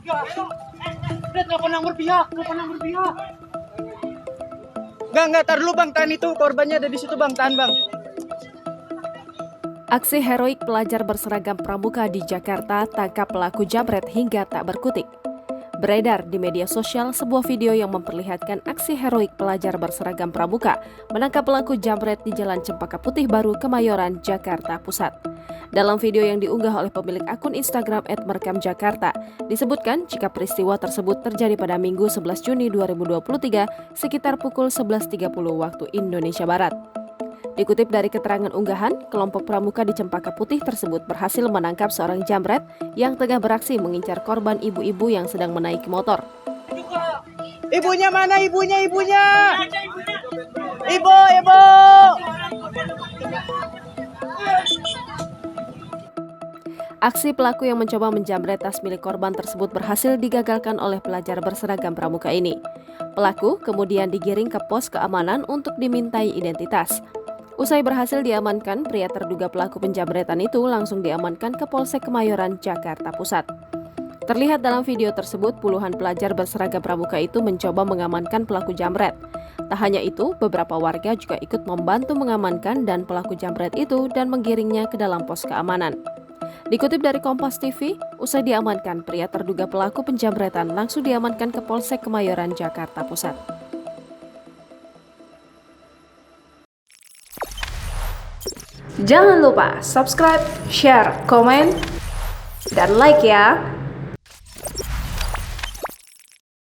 Nggak pernah berpihak. Enggak, tar dulu bang, tahan itu korbannya ada di situ bang, tahan bang. Aksi heroik pelajar berseragam pramuka di Jakarta tangkap pelaku jambret hingga tak berkutik. Beredar di media sosial sebuah video yang memperlihatkan aksi heroik pelajar berseragam pramuka menangkap pelaku jambret di Jalan Cempaka Putih Baru, Kemayoran, Jakarta Pusat. Dalam video yang diunggah oleh pemilik akun Instagram @merekamjakarta, disebutkan jika peristiwa tersebut terjadi pada Minggu 11 Juni 2023 sekitar pukul 11.30 waktu Indonesia Barat. Dikutip dari keterangan unggahan, kelompok pramuka di Cempaka Putih tersebut berhasil menangkap seorang jambret yang tengah beraksi mengincar korban ibu-ibu yang sedang menaiki motor. Ibunya mana ibunya? Ibu! Aksi pelaku yang mencoba menjambret tas milik korban tersebut berhasil digagalkan oleh pelajar berseragam pramuka ini. Pelaku kemudian digiring ke pos keamanan untuk dimintai identitas. Usai berhasil diamankan, pria terduga pelaku penjambretan itu langsung diamankan ke Polsek Kemayoran, Jakarta Pusat. Terlihat dalam video tersebut, puluhan pelajar berseragam pramuka itu mencoba mengamankan pelaku jambret. Tak hanya itu, beberapa warga juga ikut membantu mengamankan dan pelaku jambret itu dan menggiringnya ke dalam pos keamanan. Dikutip dari Kompas TV, usai diamankan, pria terduga pelaku penjambretan langsung diamankan ke Polsek Kemayoran, Jakarta Pusat. Jangan lupa subscribe, share, komen, dan like ya!